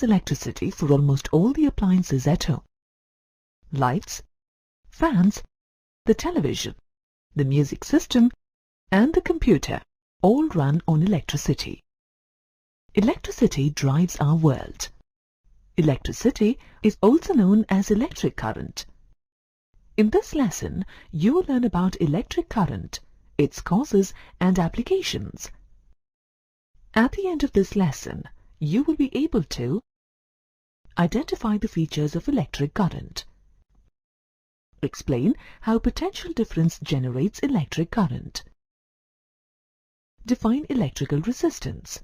electricity for almost all the appliances at home. Lights, fans, the television, the music system, and the computer all run on electricity. Electricity drives our world. Electricity is also known as electric current. In this lesson, you will learn about electric current, its causes and applications. At the end of this lesson, you will be able to identify the features of electric current, explain how potential difference generates electric current, define electrical resistance,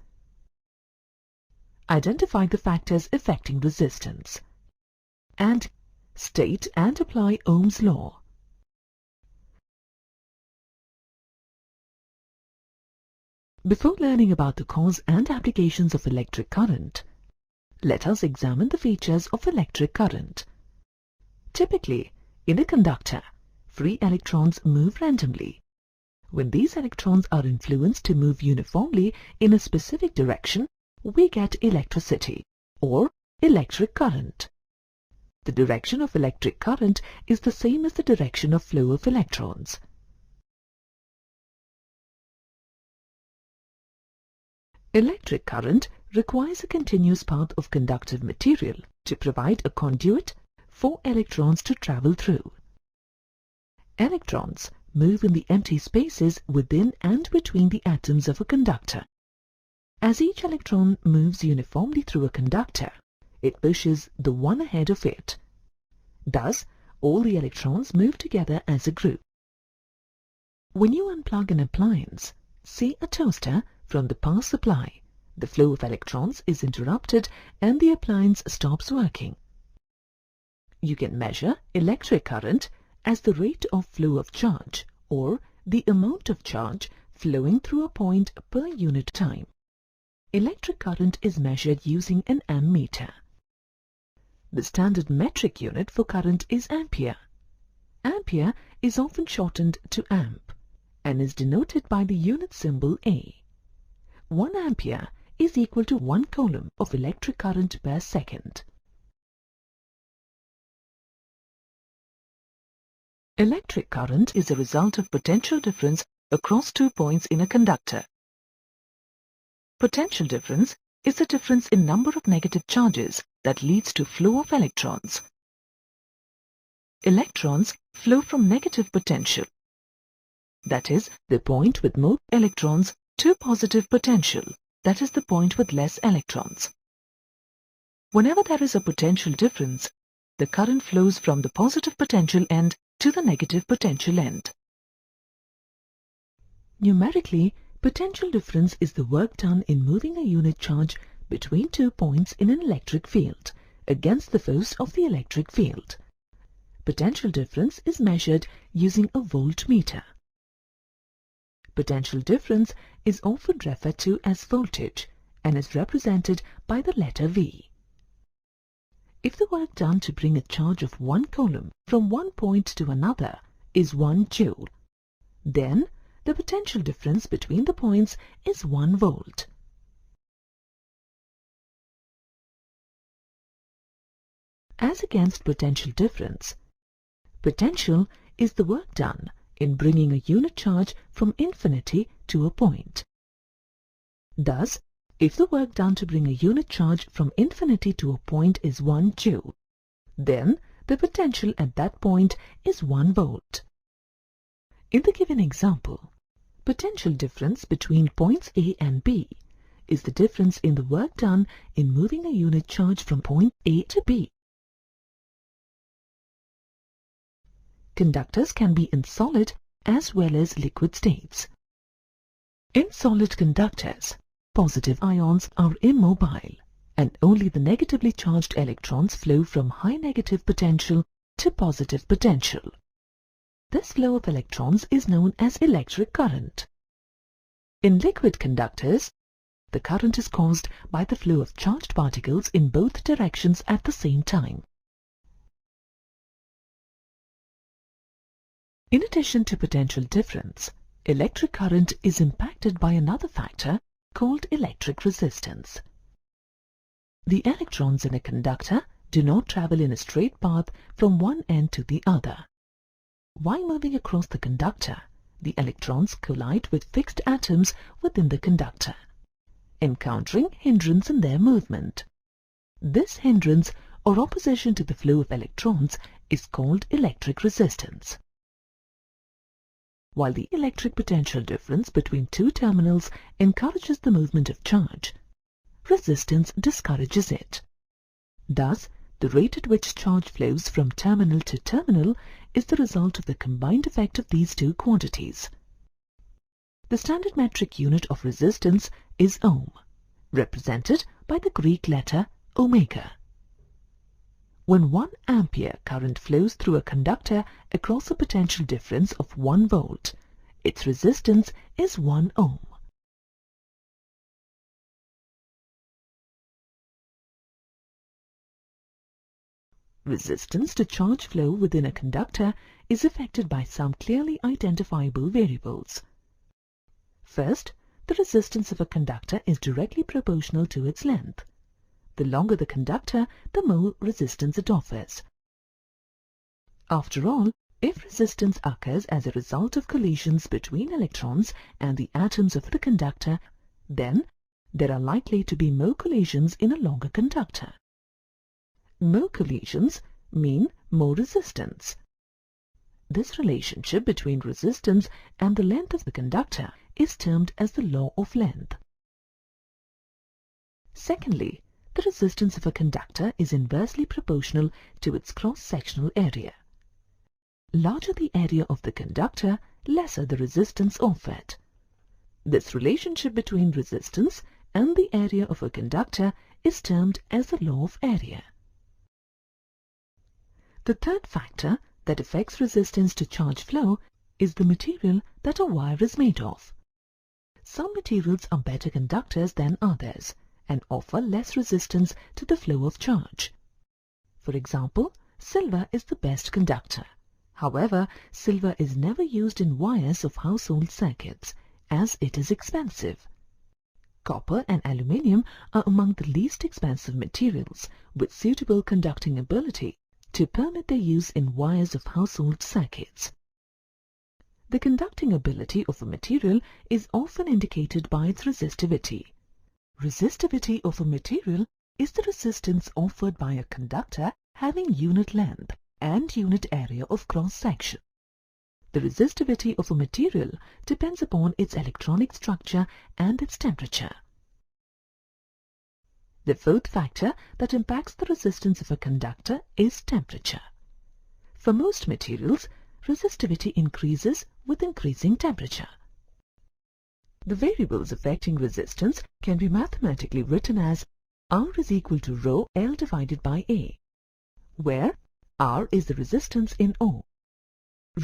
identify the factors affecting resistance, and state and apply Ohm's law. Before learning about the cause and applications of electric current, let us examine the features of electric current. Typically, in a conductor, free electrons move randomly. When these electrons are influenced to move uniformly in a specific direction, we get electricity, or electric current. The direction of electric current is the same as the direction of flow of electrons. Electric current requires a continuous path of conductive material to provide a conduit for electrons to travel through. Electrons move in the empty spaces within and between the atoms of a conductor. As each electron moves uniformly through a conductor, it pushes the one ahead of it. Thus, all the electrons move together as a group. When you unplug an appliance, say a toaster, from the power supply, the flow of electrons is interrupted and the appliance stops working. You can measure electric current as the rate of flow of charge, or the amount of charge flowing through a point per unit time. Electric current is measured using an ammeter. The standard metric unit for current is ampere. Ampere is often shortened to amp and is denoted by the unit symbol A. 1 ampere is equal to 1 coulomb of electric current per second. Electric current is a result of potential difference across 2 points in a conductor. Potential difference is the difference in number of negative charges that leads to flow of electrons. Electrons flow from negative potential, that is, the point with more electrons, to positive potential, that is the point with less electrons. Whenever there is a potential difference, the current flows from the positive potential end to the negative potential end. Numerically, potential difference is the work done in moving a unit charge between 2 points in an electric field against the force of the electric field. Potential difference is measured using a voltmeter. Potential difference is often referred to as voltage and is represented by the letter V. If the work done to bring a charge of 1 coulomb from one point to another is 1 joule, then the potential difference between the points is 1 volt. As against potential difference, potential is the work done in bringing a unit charge from infinity to a point. Thus, if the work done to bring a unit charge from infinity to a point is 1 joule, then the potential at that point is 1 volt. In the given example, potential difference between points A and B is the difference in the work done in moving a unit charge from point A to B. Conductors can be in solid as well as liquid states. In solid conductors, positive ions are immobile and only the negatively charged electrons flow from high negative potential to positive potential. This flow of electrons is known as electric current. In liquid conductors, the current is caused by the flow of charged particles in both directions at the same time. In addition to potential difference, electric current is impacted by another factor called electric resistance. The electrons in a conductor do not travel in a straight path from one end to the other. While moving across the conductor, the electrons collide with fixed atoms within the conductor, encountering hindrance in their movement. This hindrance or opposition to the flow of electrons is called electric resistance. While the electric potential difference between two terminals encourages the movement of charge, resistance discourages it. Thus, the rate at which charge flows from terminal to terminal is the result of the combined effect of these two quantities. The standard metric unit of resistance is ohm, represented by the Greek letter omega. When 1 ampere current flows through a conductor across a potential difference of 1 volt, its resistance is 1 ohm. Resistance to charge flow within a conductor is affected by some clearly identifiable variables. First, the resistance of a conductor is directly proportional to its length. The longer the conductor, the more resistance it offers. After all, if resistance occurs as a result of collisions between electrons and the atoms of the conductor, then there are likely to be more collisions in a longer conductor. More collisions mean more resistance. This relationship between resistance and the length of the conductor is termed as the law of length. Secondly, the resistance of a conductor is inversely proportional to its cross-sectional area. Larger the area of the conductor, lesser the resistance offered. This relationship between resistance and the area of a conductor is termed as the law of area. The third factor that affects resistance to charge flow is the material that a wire is made of. Some materials are better conductors than others and offer less resistance to the flow of charge. For example, silver is the best conductor. However, silver is never used in wires of household circuits, as it is expensive. Copper and aluminium are among the least expensive materials with suitable conducting ability to permit their use in wires of household circuits. The conducting ability of a material is often indicated by its resistivity. Resistivity of a material is the resistance offered by a conductor having unit length and unit area of cross-section. The resistivity of a material depends upon its electronic structure and its temperature. The fourth factor that impacts the resistance of a conductor is temperature. For most materials, resistivity increases with increasing temperature. The variables affecting resistance can be mathematically written as R is equal to rho L divided by A, where R is the resistance in ohm,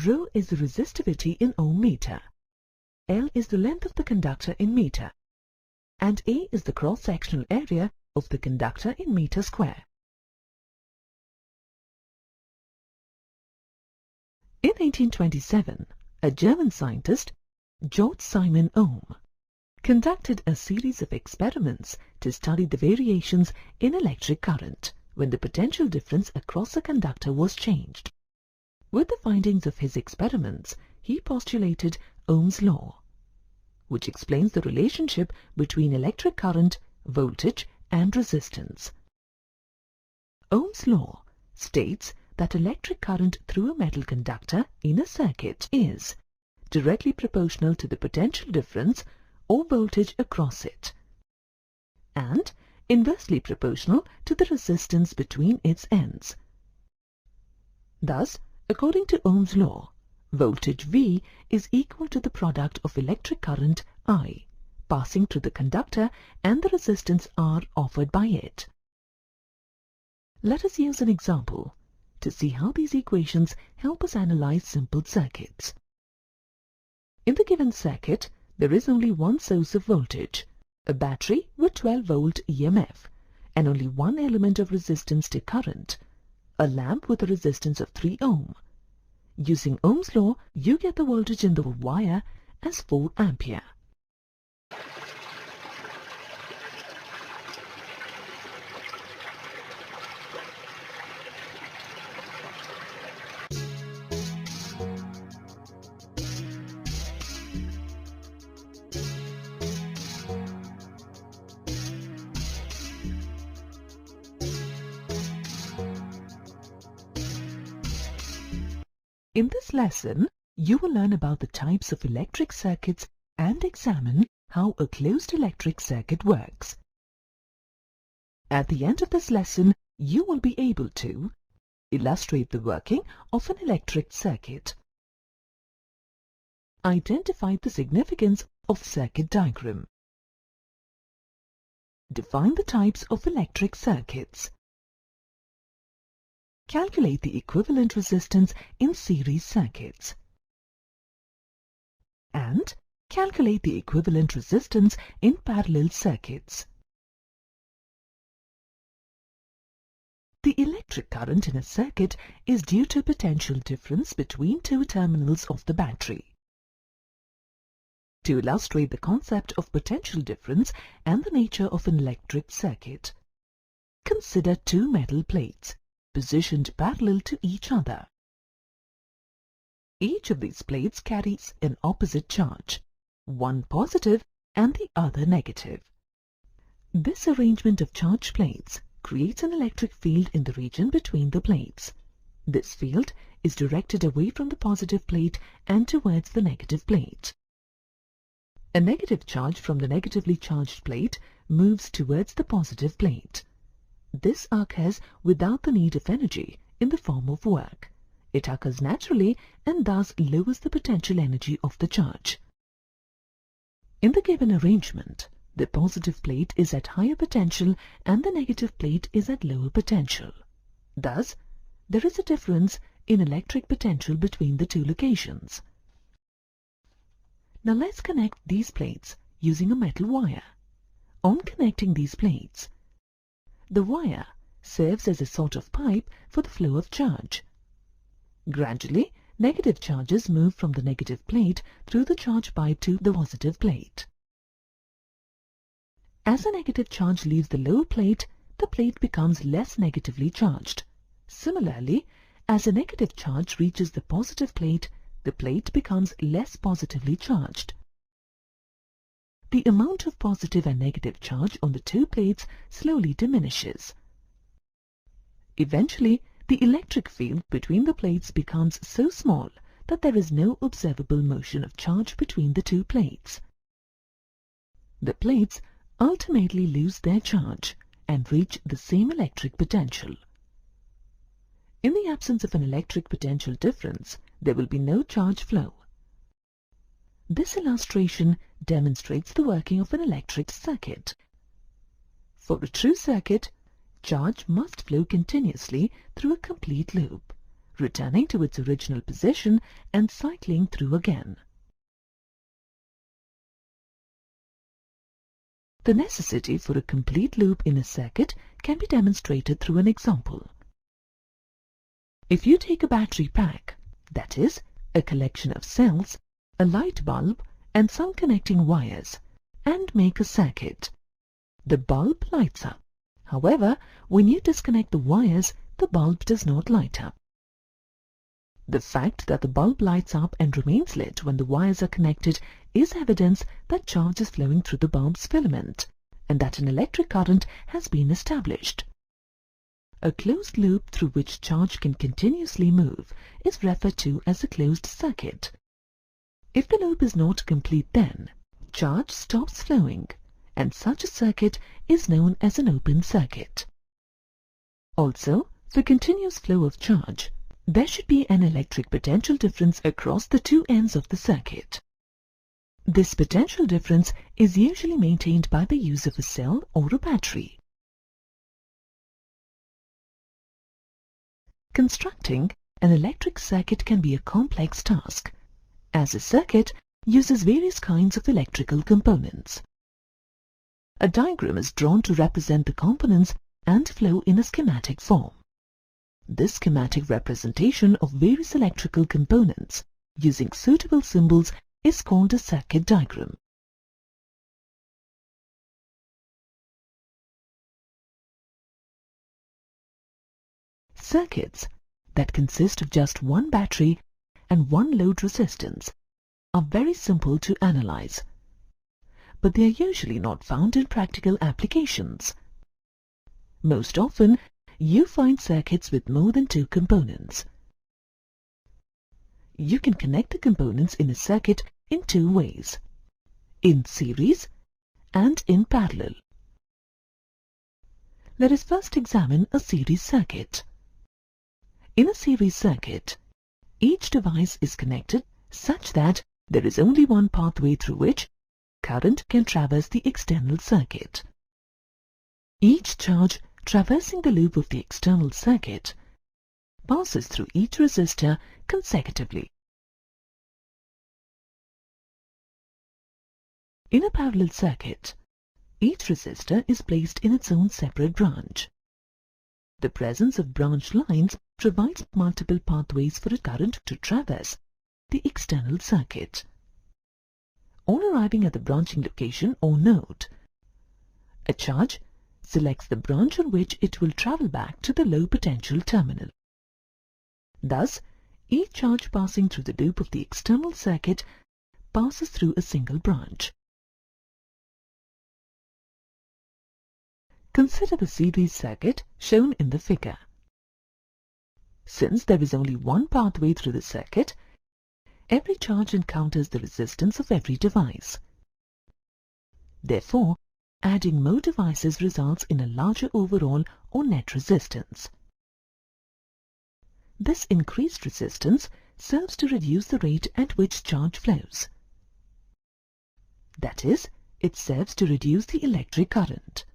rho is the resistivity in ohm meter, L is the length of the conductor in meter, and A is the cross-sectional area of the conductor in meter square. In 1827, a German scientist, George Simon Ohm, conducted a series of experiments to study the variations in electric current when the potential difference across a conductor was changed. With the findings of his experiments, he postulated Ohm's law, which explains the relationship between electric current, voltage, and resistance. Ohm's law states that electric current through a metal conductor in a circuit is directly proportional to the potential difference or voltage across it, and inversely proportional to the resistance between its ends. Thus, according to Ohm's law, voltage V is equal to the product of electric current I passing through the conductor and the resistance R offered by it. Let us use an example to see how these equations help us analyze simple circuits. In the given circuit, there is only one source of voltage, a battery with 12-volt EMF, and only one element of resistance to current, a lamp with a resistance of 3 ohm. Using Ohm's law, you get the voltage in the wire as 4 ampere. In this lesson, you will learn about the types of electric circuits and examine how a closed electric circuit works. At the end of this lesson, you will be able to illustrate the working of an electric circuit, identify the significance of circuit diagram, define the types of electric circuits, calculate the equivalent resistance in series circuits, and calculate the equivalent resistance in parallel circuits. The electric current in a circuit is due to potential difference between two terminals of the battery. To illustrate the concept of potential difference and the nature of an electric circuit, consider two metal plates positioned parallel to each other. Each of these plates carries an opposite charge, one positive and the other negative. This arrangement of charge plates creates an electric field in the region between the plates. This field is directed away from the positive plate and towards the negative plate. A negative charge from the negatively charged plate moves towards the positive plate. This occurs without the need of energy in the form of work. It occurs naturally and thus lowers the potential energy of the charge. In the given arrangement, the positive plate is at higher potential and the negative plate is at lower potential. Thus, there is a difference in electric potential between the two locations. Now let's connect these plates using a metal wire. On connecting these plates, the wire serves as a sort of pipe for the flow of charge. Gradually, negative charges move from the negative plate through the charge pipe to the positive plate. As a negative charge leaves the lower plate, the plate becomes less negatively charged. Similarly, as a negative charge reaches the positive plate, the plate becomes less positively charged. The amount of positive and negative charge on the two plates slowly diminishes. Eventually, the electric field between the plates becomes so small that there is no observable motion of charge between the two plates. The plates ultimately lose their charge and reach the same electric potential. In the absence of an electric potential difference, there will be no charge flow. This illustration demonstrates the working of an electric circuit. For a true circuit, charge must flow continuously through a complete loop, returning to its original position and cycling through again. The necessity for a complete loop in a circuit can be demonstrated through an example. If you take a battery pack, that is, a collection of cells, a light bulb and some connecting wires, and make a circuit, the bulb lights up. However, when you disconnect the wires, the bulb does not light up. The fact that the bulb lights up and remains lit when the wires are connected is evidence that charge is flowing through the bulb's filament and that an electric current has been established. A closed loop through which charge can continuously move is referred to as a closed circuit. If the loop is not complete, then charge stops flowing, and such a circuit is known as an open circuit. Also, for continuous flow of charge, there should be an electric potential difference across the two ends of the circuit. This potential difference is usually maintained by the use of a cell or a battery. Constructing an electric circuit can be a complex task, as a circuit uses various kinds of electrical components. A diagram is drawn to represent the components and flow in a schematic form. This schematic representation of various electrical components using suitable symbols is called a circuit diagram. Circuits that consist of just one battery and one load resistance are very simple to analyze, but they are usually not found in practical applications. Most often, you find circuits with more than two components. you can connect the components in a circuit in two ways: in series and in parallel. Let us first examine a series circuit. In a series circuit, each device is connected such that there is only one pathway through which current can traverse the external circuit. Each charge traversing the loop of the external circuit passes through each resistor consecutively. In a parallel circuit, each resistor is placed in its own separate branch. The presence of branch lines provides multiple pathways for a current to traverse the external circuit. On arriving at the branching location or node, a charge selects the branch on which it will travel back to the low potential terminal. Thus, each charge passing through the loop of the external circuit passes through a single branch. Consider the series circuit shown in the figure. Since there is only one pathway through the circuit, every charge encounters the resistance of every device. Therefore, adding more devices results in a larger overall or net resistance. This increased resistance serves to reduce the rate at which charge flows. That is, it serves to reduce the electric current.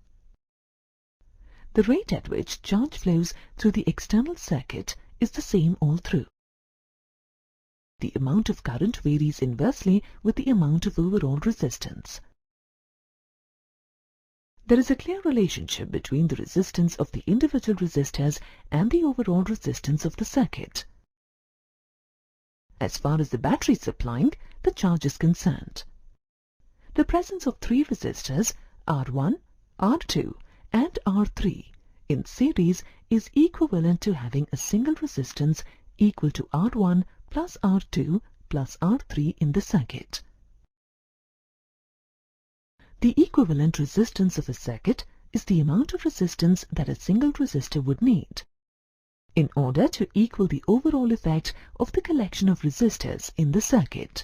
The rate at which charge flows through the external circuit is the same all through. The amount of current varies inversely with the amount of overall resistance. There is a clear relationship between the resistance of the individual resistors and the overall resistance of the circuit. As far as the battery supplying the charge is concerned, the presence of three resistors R1, R2 and R3 in series is equivalent to having a single resistance equal to R1 plus R2 plus R3 in the circuit. The equivalent resistance of a circuit is the amount of resistance that a single resistor would need in order to equal the overall effect of the collection of resistors in the circuit.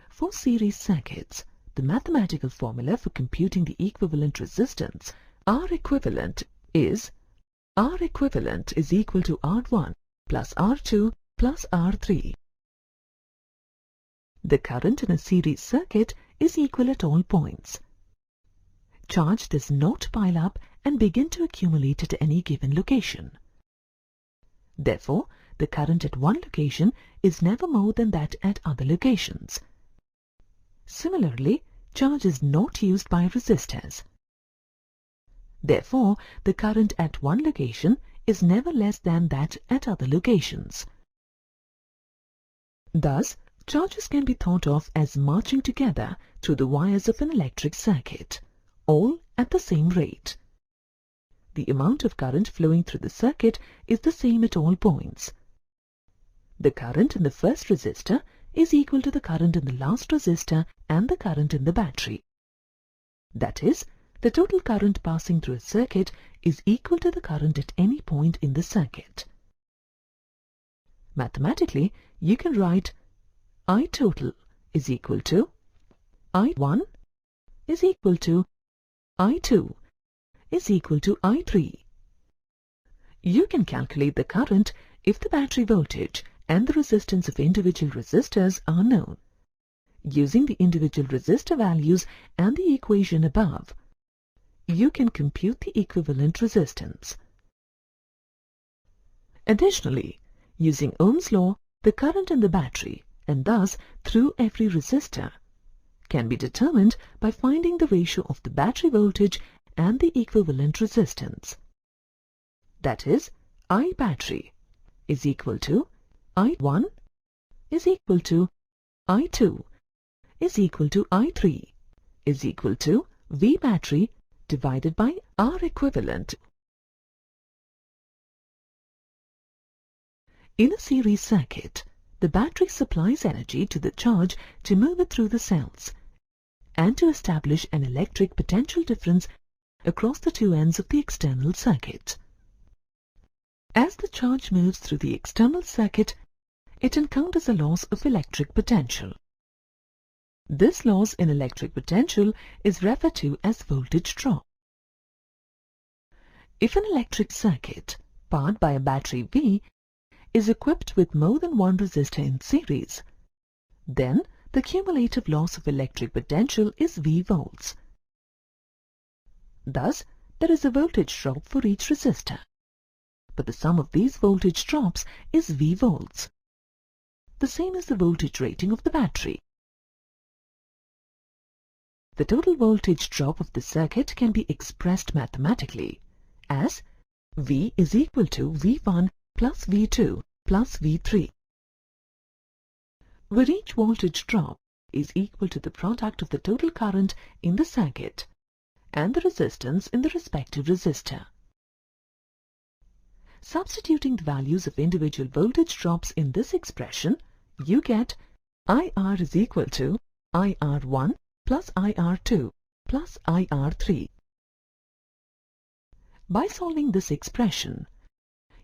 For series circuits, the mathematical formula for computing the equivalent resistance R equivalent is equal to R1 plus R2 plus R3. The current in a series circuit is equal at all points. Charge does not pile up and begin to accumulate at any given location. Therefore, the current at one location is never more than that at other locations. Similarly, charge is not used by resistors. Therefore, the current at one location is never less than that at other locations. Thus, charges can be thought of as marching together through the wires of an electric circuit, all at the same rate. The amount of current flowing through the circuit is the same at all points. The current in the first resistor is equal to the current in the last resistor and the current in the battery. That is, the total current passing through a circuit is equal to the current at any point in the circuit. Mathematically, you can write I total is equal to I1 is equal to I2 is equal to I3. You can calculate the current if the battery voltage and the resistance of individual resistors are known. Using the individual resistor values and the equation above, you can compute the equivalent resistance. Additionally, using Ohm's law, the current in the battery and thus through every resistor can be determined by finding the ratio of the battery voltage and the equivalent resistance. That is, I battery is equal to I1 is equal to I2 is equal to I3 is equal to V battery divided by R equivalent. In a series circuit, the battery supplies energy to the charge to move it through the cells and to establish an electric potential difference across the two ends of the external circuit. As the charge moves through the external circuit, it encounters a loss of electric potential. This loss in electric potential is referred to as voltage drop. If an electric circuit, powered by a battery V, is equipped with more than one resistor in series, then the cumulative loss of electric potential is V volts. Thus, there is a voltage drop for each resistor, but the sum of these voltage drops is V volts, the same as the voltage rating of the battery. The total voltage drop of the circuit can be expressed mathematically as V is equal to V1 plus V2 plus V3, where each voltage drop is equal to the product of the total current in the circuit and the resistance in the respective resistor. Substituting the values of individual voltage drops in this expression, you get IR is equal to IR1 plus IR2 plus IR3. By solving this expression,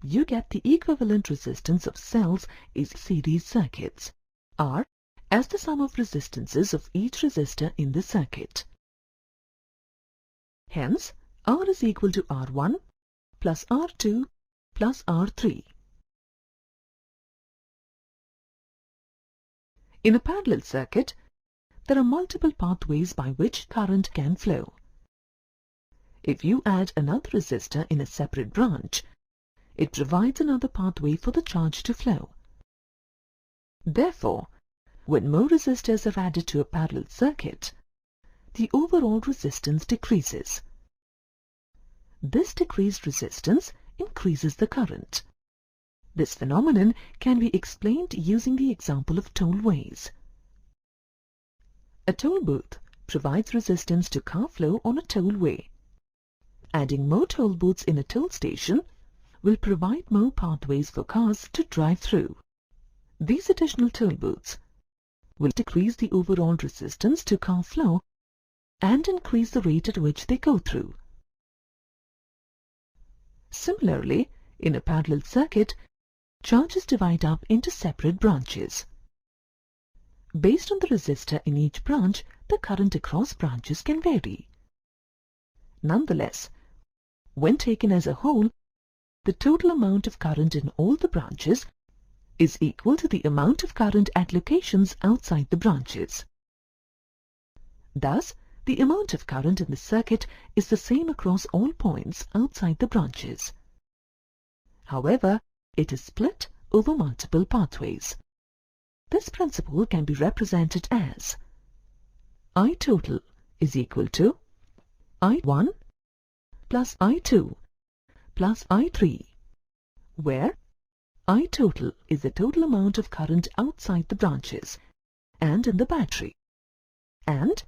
you get the equivalent resistance of cells in series circuits, R, as the sum of resistances of each resistor in the circuit. Hence, R is equal to R1 plus R2 plus R3. In a parallel circuit, there are multiple pathways by which current can flow. If you add another resistor in a separate branch, it provides another pathway for the charge to flow. Therefore, when more resistors are added to a parallel circuit, the overall resistance decreases. This decreased resistance increases the current. This phenomenon can be explained using the example of tollways. A toll booth provides resistance to car flow on a tollway. Adding more toll booths in a toll station will provide more pathways for cars to drive through. These additional toll booths will decrease the overall resistance to car flow and increase the rate at which they go through. Similarly, in a parallel circuit, charges divide up into separate branches. Based on the resistor in each branch, the current across branches can vary. Nonetheless, when taken as a whole, the total amount of current in all the branches is equal to the amount of current at locations outside the branches. Thus, the amount of current in the circuit is the same across all points outside the branches. However, it is split over multiple pathways. This principle can be represented as I total is equal to I1 plus I2 plus I3, where I total is the total amount of current outside the branches and in the battery, and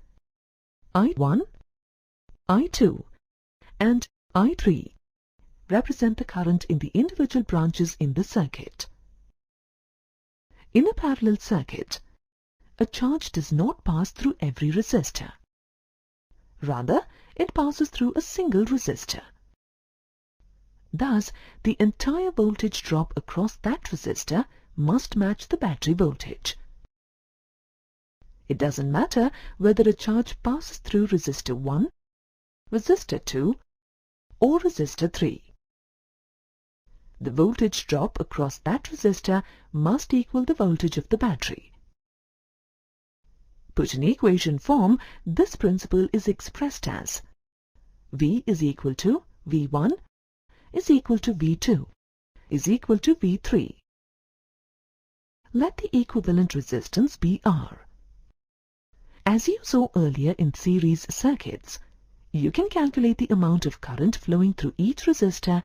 I1, I2 and I3 represent the current in the individual branches in the circuit. In a parallel circuit, a charge does not pass through every resistor. Rather, it passes through a single resistor. Thus, the entire voltage drop across that resistor must match the battery voltage. It doesn't matter whether a charge passes through resistor 1, resistor 2 or resistor 3. The voltage drop across that resistor must equal the voltage of the battery. Put in equation form, this principle is expressed as V is equal to V1 is equal to V2 is equal to V3. Let the equivalent resistance be R. As you saw earlier in series circuits, you can calculate the amount of current flowing through each resistor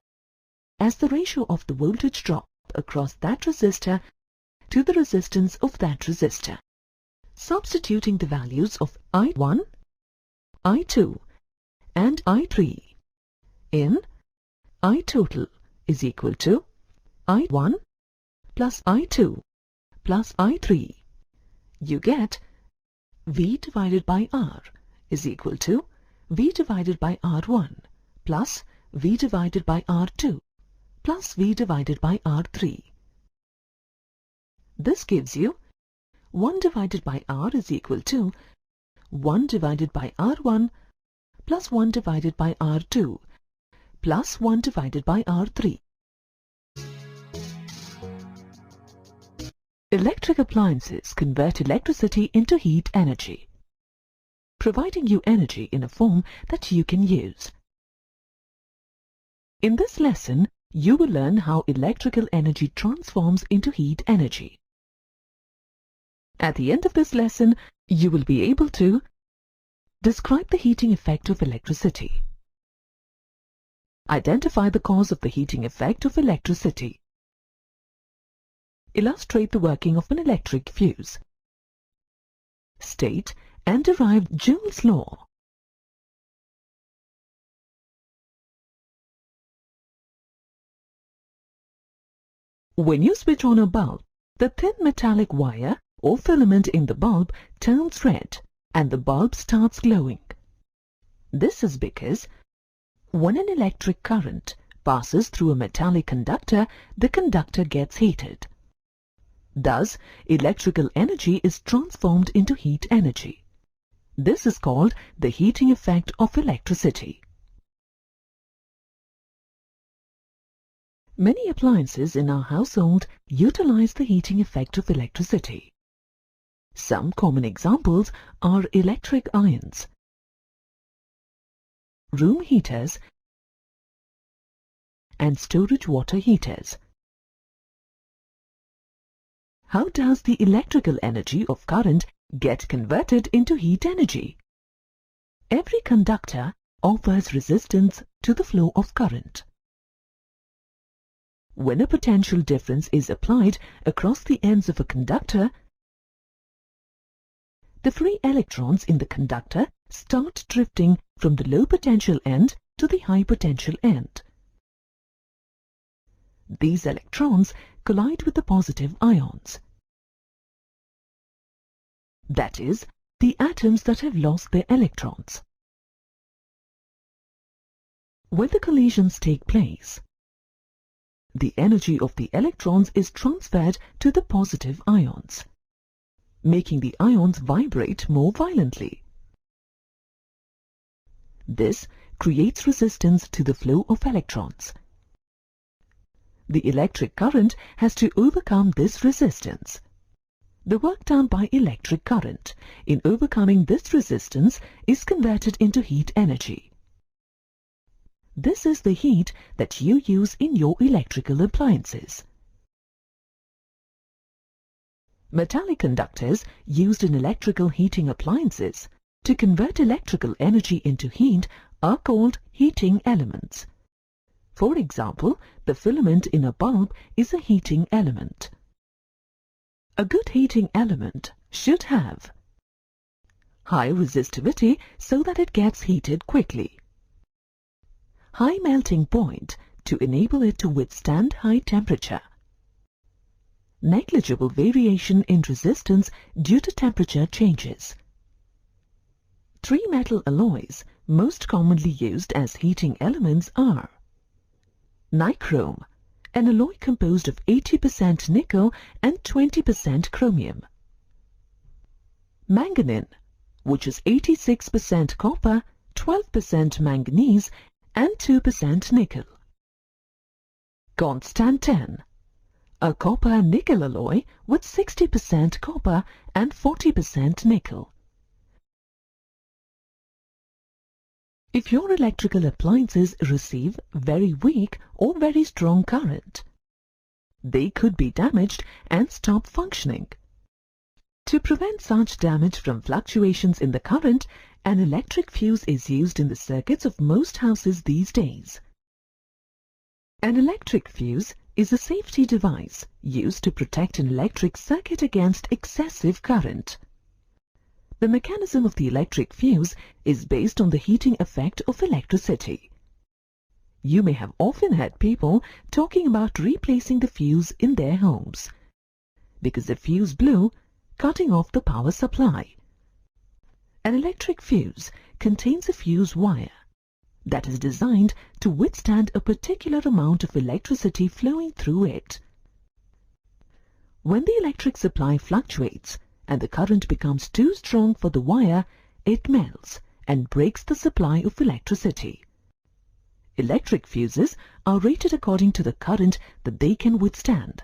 as the ratio of the voltage drop across that resistor to the resistance of that resistor. Substituting the values of I1, I2 and I3 in I total is equal to I1 plus I2 plus I3, you get V divided by R is equal to V divided by R1 plus V divided by R2 plus V divided by R3. This gives you 1 divided by R is equal to 1 divided by R1 plus 1 divided by R2 plus 1 divided by R3. Electric appliances convert electricity into heat energy, providing you energy in a form that you can use. In this lesson, you will learn how electrical energy transforms into heat energy. At the end of this lesson, you will be able to describe the heating effect of electricity, identify the cause of the heating effect of electricity, illustrate the working of an electric fuse, state and derive Joule's law. When you switch on a bulb, the thin metallic wire or filament in the bulb turns red and the bulb starts glowing. This is because when an electric current passes through a metallic conductor, the conductor gets heated. Thus, electrical energy is transformed into heat energy. This is called the heating effect of electricity. Many appliances in our household utilize the heating effect of electricity. Some common examples are electric irons, room heaters, and storage water heaters. How does the electrical energy of current get converted into heat energy? Every conductor offers resistance to the flow of current. When a potential difference is applied across the ends of a conductor, the free electrons in the conductor start drifting from the low potential end to the high potential end. These electrons collide with the positive ions. That is, the atoms that have lost their electrons. When the collisions take place, the energy of the electrons is transferred to the positive ions, making the ions vibrate more violently. This creates resistance to the flow of electrons. The electric current has to overcome this resistance. The work done by electric current in overcoming this resistance is converted into heat energy. This is the heat that you use in your electrical appliances. Metallic conductors used in electrical heating appliances to convert electrical energy into heat are called heating elements. For example, the filament in a bulb is a heating element. A good heating element should have high resistivity so that it gets heated quickly, high melting point to enable it to withstand high temperature, negligible variation in resistance due to temperature changes. Three metal alloys most commonly used as heating elements are nichrome, an alloy composed of 80% nickel and 20% chromium; manganese, which is 86% copper, 12% manganese and 2% nickel; constantan, a copper-nickel alloy with 60% copper and 40% nickel. If your electrical appliances receive very weak or very strong current, they could be damaged and stop functioning. To prevent such damage from fluctuations in the current, an electric fuse is used in the circuits of most houses these days. An electric fuse is a safety device used to protect an electric circuit against excessive current. The mechanism of the electric fuse is based on the heating effect of electricity. You may have often heard people talking about replacing the fuse in their homes because the fuse blew, cutting off the power supply. An electric fuse contains a fuse wire. that is designed to withstand a particular amount of electricity flowing through it. When the electric supply fluctuates and the current becomes too strong for the wire, it melts and breaks the supply of electricity. Electric fuses are rated according to the current that they can withstand.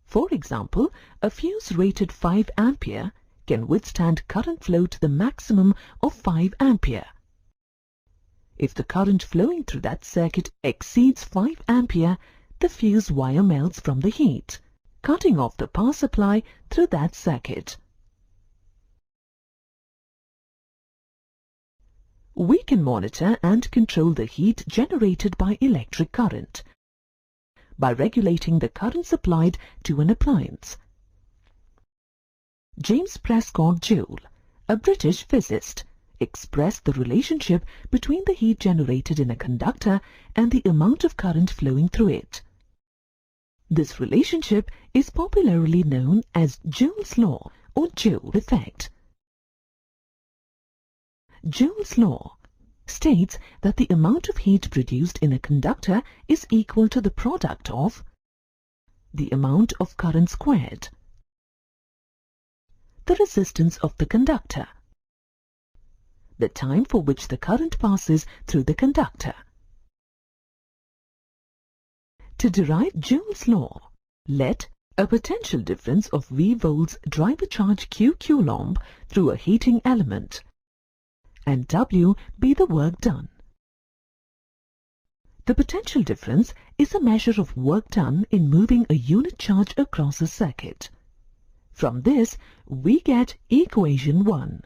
For example, a fuse rated 5 ampere can withstand current flow to the maximum of 5 ampere. If the current flowing through that circuit exceeds 5 ampere, the fuse wire melts from the heat, cutting off the power supply through that circuit. We can monitor and control the heat generated by electric current by regulating the current supplied to an appliance. James Prescott Joule, a British physicist, expressed the relationship between the heat generated in a conductor and the amount of current flowing through it. This relationship is popularly known as Joule's law or Joule effect. Joule's law states that the amount of heat produced in a conductor is equal to the product of the amount of current squared, the resistance of the conductor, the time for which the current passes through the conductor. To derive Joule's law, let a potential difference of V volts drive a charge Q coulomb through a heating element, and W be the work done. The potential difference is a measure of work done in moving a unit charge across a circuit. From this, we get equation 1.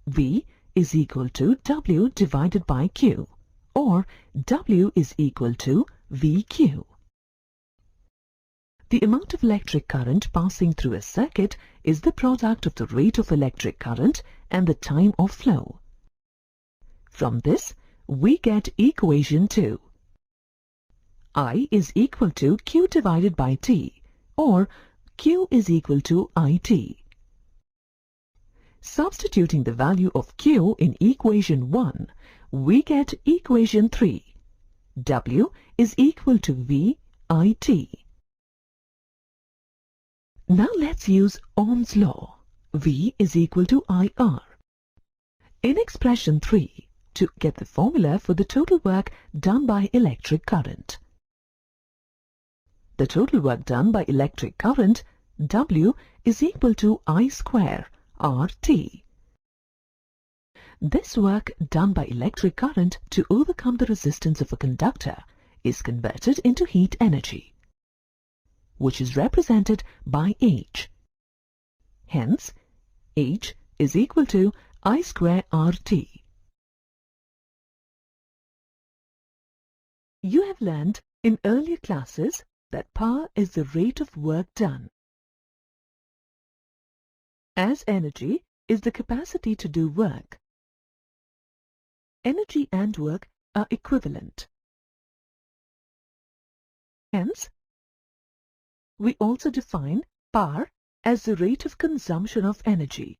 V is equal to W divided by Q, or W is equal to VQ. The amount of electric current passing through a circuit is the product of the rate of electric current and the time of flow. From this, we get equation 2. I is equal to Q divided by T, or Q is equal to IT. Substituting the value of Q in equation 1, we get equation 3. W is equal to VIT. Now let's use Ohm's law. V is equal to IR. In expression 3, to get the formula for the total work done by electric current. The total work done by electric current, W, is equal to I square RT. This work done by electric current to overcome the resistance of a conductor is converted into heat energy, which is represented by H. Hence, H is equal to I square RT. You have learned in earlier classes that power is the rate of work done, as energy is the capacity to do work. Energy and work are equivalent. Hence, we also define power as the rate of consumption of energy.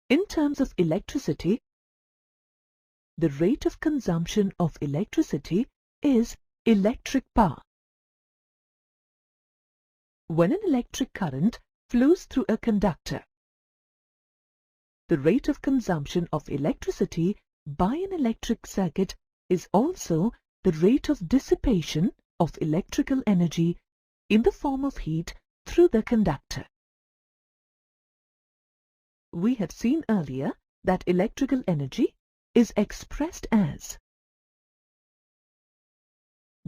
In terms of electricity, the rate of consumption of electricity is electric power. When an electric current flows through a conductor, the rate of consumption of electricity by an electric circuit is also the rate of dissipation of electrical energy in the form of heat through the conductor. We have seen earlier that electrical energy is expressed as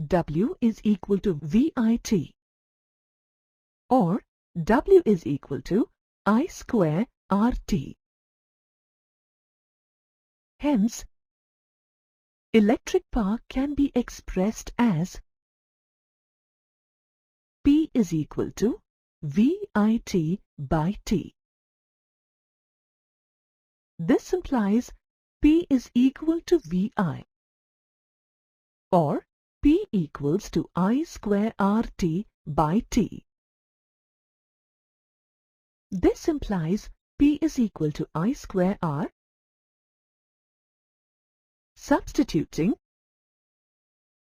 W is equal to VIT, or W is equal to I square RT. Hence, electric power can be expressed as P is equal to VIT by T. This implies P is equal to VI, or P equals to I square RT by T. This implies P is equal to I square R Substituting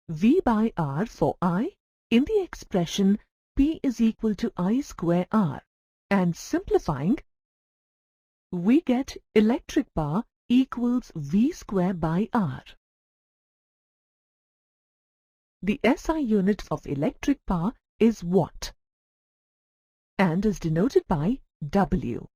V by R for I in the expression P is equal to I square R and simplifying, we get electric power equals V square by R. The SI unit of electric power is watt and is denoted by W.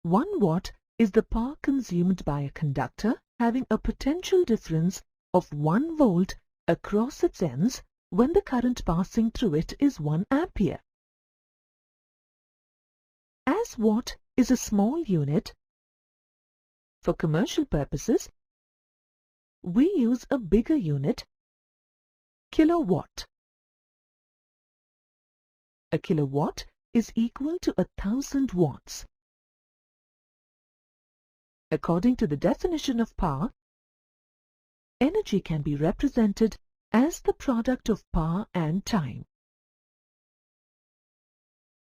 1 watt is the power consumed by a conductor having a potential difference of 1 volt across its ends when the current passing through it is 1 ampere. As watt is a small unit, for commercial purposes, we use a bigger unit, kilowatt. A kilowatt is equal to 1000 watts. According to the definition of power, energy can be represented as the product of power and time.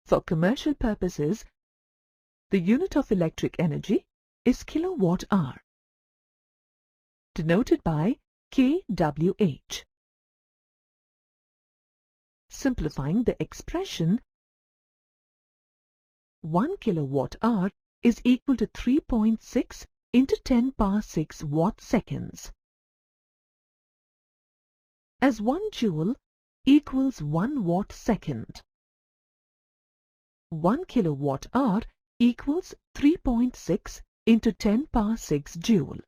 For commercial purposes, the unit of electric energy is kilowatt-hour, denoted by kWh. Simplifying the expression, 1 kilowatt-hour is equal to 3.6 into 10 power 6 watt-seconds. As 1 joule equals 1 watt-second. 1 kilowatt-hour equals 3.6 into 10 power 6 joule.